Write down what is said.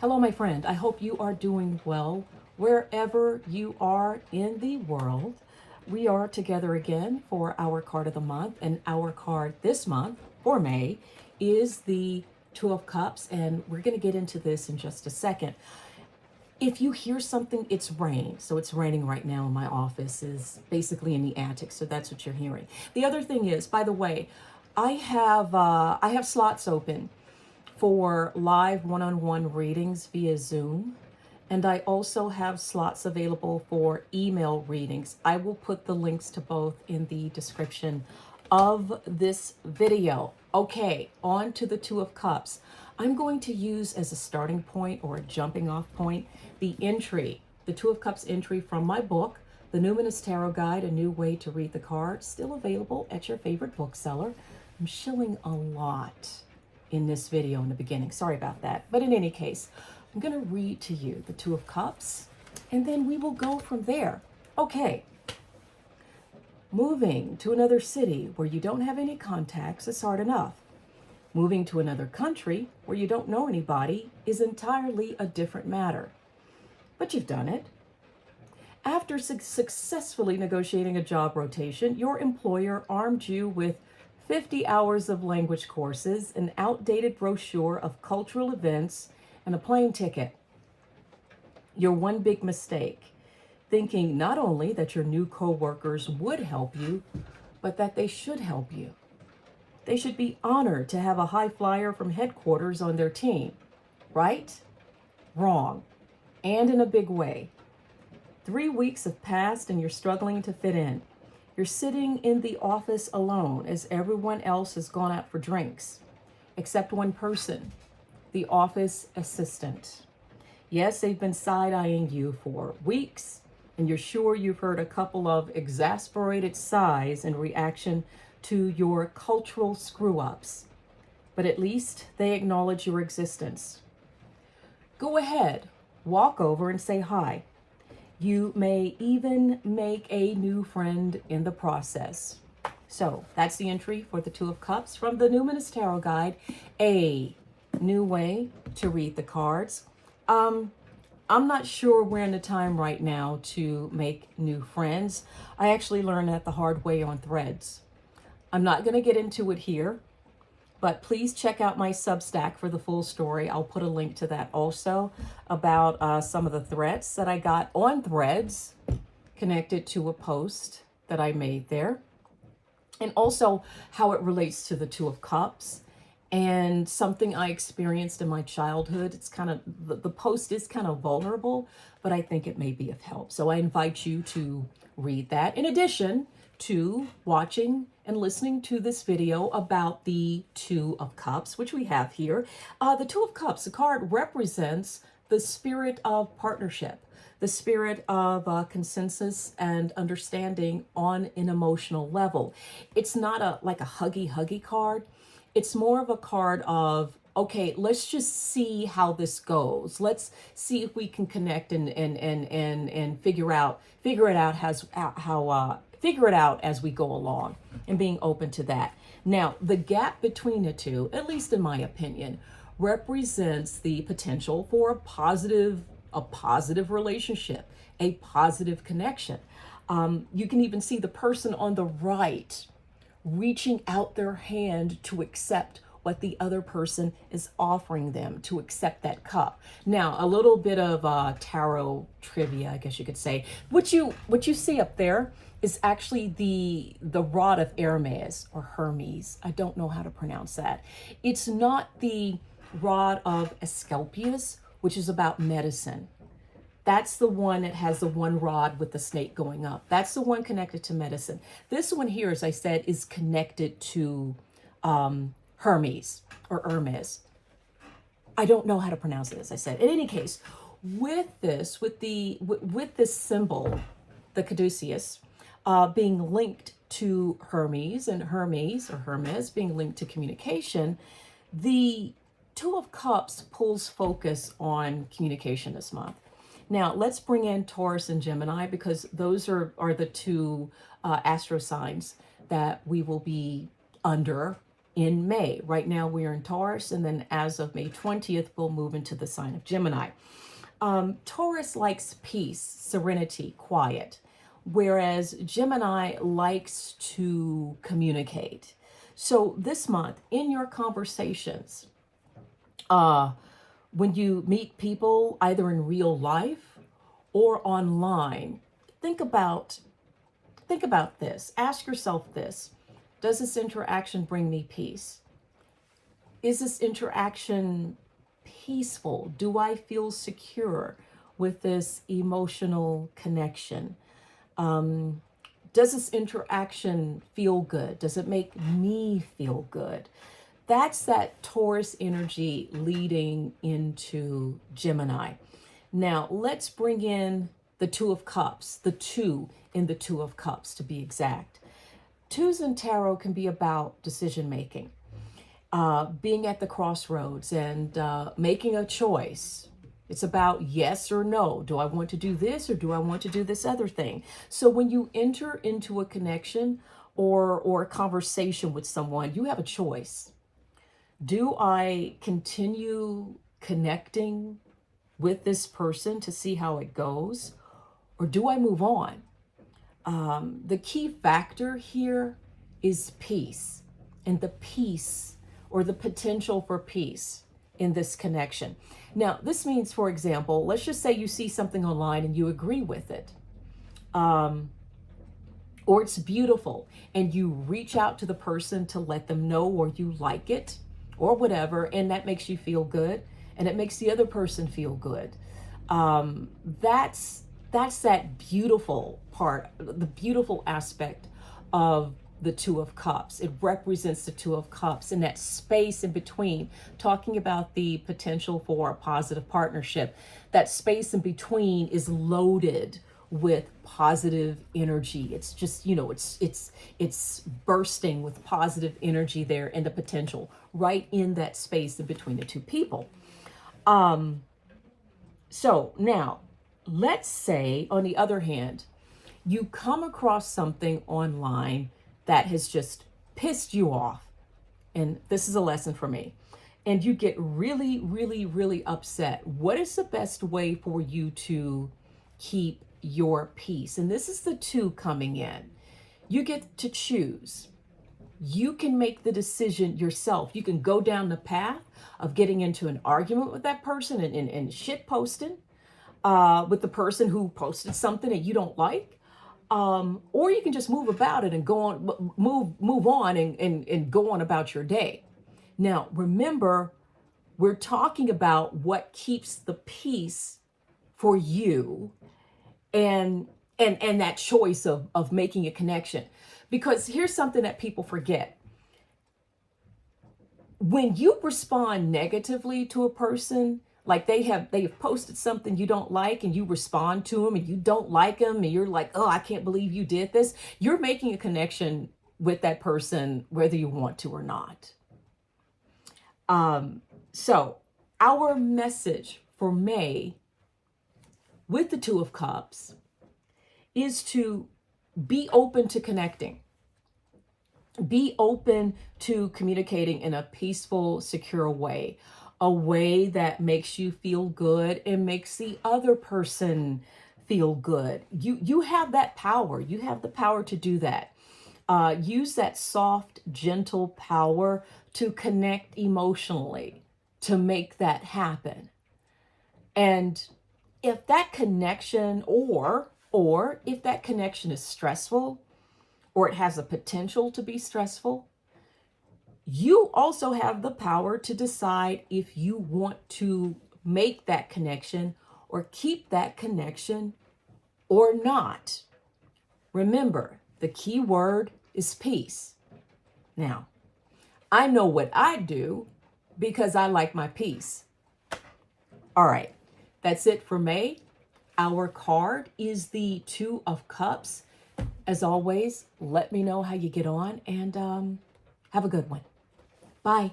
Hello, my friend. I hope you are doing well wherever you are in the world. We are together again for our card of the month, and our card this month for May is the Two of Cups, and we're going to get into this in just a second. If you hear something, it's rain. So it's raining right now in my office, is basically in the attic. So that's what you're hearing. The other thing is, by the way, I have slots open for live one-on-one readings via Zoom. And I also have slots available for email readings. I will put the links to both in the description of this video. Okay, on to the Two of Cups. I'm going to use as a starting point or a jumping off point the Two of Cups entry from my book, The Numinous Tarot Guide, A New Way to Read the Cards, still available at your favorite bookseller. I'm shilling a lot in this video in the beginning. Sorry about that. But in any case, I'm going to read to you the Two of Cups, and then we will go from there. Okay. Moving to another city where you don't have any contacts is hard enough. Moving to another country where you don't know anybody is entirely a different matter. But you've done it. After successfully negotiating a job rotation, your employer armed you with 50 hours of language courses, an outdated brochure of cultural events, and a plane ticket. Your one big mistake, thinking not only that your new co-workers would help you, but that they should help you. They should be honored to have a high flyer from headquarters on their team. Right? Wrong. And in a big way. 3 weeks have passed and you're struggling to fit in. You're sitting in the office alone as everyone else has gone out for drinks, except one person, the office assistant. Yes, they've been side-eyeing you for weeks, and you're sure you've heard a couple of exasperated sighs in reaction to your cultural screw-ups, but at least they acknowledge your existence. Go ahead, walk over and say hi. You may even make a new friend in the process. So that's the entry for the Two of Cups from the Numinous Tarot Guide, A New Way to Read the Cards. I'm not sure we're in the time right now to make new friends. I actually learned that the hard way on Threads. I'm not going to get into it here, but please check out my Substack for the full story. I'll put a link to that also about some of the threats that I got on Threads connected to a post that I made there. And also how it relates to the Two of Cups and something I experienced in my childhood. It's kind of, the post is kind of vulnerable, but I think it may be of help. So I invite you to read that. In addition to watching and listening to this video about the Two of Cups, which we have here. The Two of Cups, the card represents the spirit of partnership, the spirit of consensus and understanding on an emotional level. It's not like a huggy card. It's more of a card of, okay, let's just see how this goes. Let's see if we can connect and figure it out as we go along, and being open to that. Now, the gap between the two, at least in my opinion, represents the potential for a positive relationship, a positive connection. You can even see the person on the right reaching out their hand to accept what the other person is offering them, to accept that cup. Now, a little bit of tarot trivia, I guess you could say. What you see up there is actually the rod of Hermes or Hermes. I don't know how to pronounce that. It's not the rod of Asclepius, which is about medicine. That's the one that has the one rod with the snake going up. That's the one connected to medicine. This one here, as I said, is connected to Hermes or Hermes. I don't know how to pronounce it, as I said. In any case, with this symbol, the caduceus, being linked to Hermes, and Hermes being linked to communication, the Two of Cups pulls focus on communication this month. Now, let's bring in Taurus and Gemini, because those are the two astro signs that we will be under in May. Right now we're in Taurus, and then as of May 20th, we'll move into the sign of Gemini. Taurus likes peace, serenity, quiet, whereas Gemini likes to communicate. So this month, in your conversations, when you meet people either in real life or online, think about this. Ask yourself this. Does this interaction bring me peace? Is this interaction peaceful? Do I feel secure with this emotional connection? Does this interaction feel good? Does it make me feel good? That's that Taurus energy leading into Gemini. Now, let's bring in the Two of Cups, the two in the Two of Cups to be exact. Twos in tarot can be about decision making, being at the crossroads and making a choice. It's about yes or no. Do I want to do this or do I want to do this other thing? So when you enter into a connection or a conversation with someone, you have a choice. Do I continue connecting with this person to see how it goes, or do I move on? The key factor here is peace, and the peace or the potential for peace in this connection. Now, this means, for example, let's just say you see something online and you agree with it, or it's beautiful and you reach out to the person to let them know or you like it or whatever, and that makes you feel good and it makes the other person feel good. That's that beautiful part, the beautiful aspect of the Two of Cups. It represents the Two of Cups and that space in between, talking about the potential for a positive partnership. That space in between is loaded with positive energy. It's just, it's bursting with positive energy there and the potential right in that space in between the two people. So now, let's say, on the other hand, you come across something online that has just pissed you off. And this is a lesson for me. And you get really, really, really upset. What is the best way for you to keep your peace? And this is the two coming in. You get to choose. You can make the decision yourself. You can go down the path of getting into an argument with that person and shit posting with the person who posted something that you don't like. Or you can just move about it and go on, move on and go on about your day. Now, remember, we're talking about what keeps the peace for you and that choice of making a connection. Because here's something that people forget. When you respond negatively to a person, like they have posted something you don't like and you respond to them and you don't like them and you're like, oh, I can't believe you did this. You're making a connection with that person, whether you want to or not. So our message for May with the Two of Cups is to be open to connecting. Be open to communicating in a peaceful, secure way. A way that makes you feel good and makes the other person feel good. You have that power. You have the power to do that. Use that soft, gentle power to connect emotionally, to make that happen. And if that connection or if that connection is stressful or it has a potential to be stressful, you also have the power to decide if you want to make that connection or keep that connection or not. Remember, the key word is peace. Now, I know what I do because I like my peace. All right, that's it for May. Our card is the Two of Cups. As always, let me know how you get on and have a good one. Bye.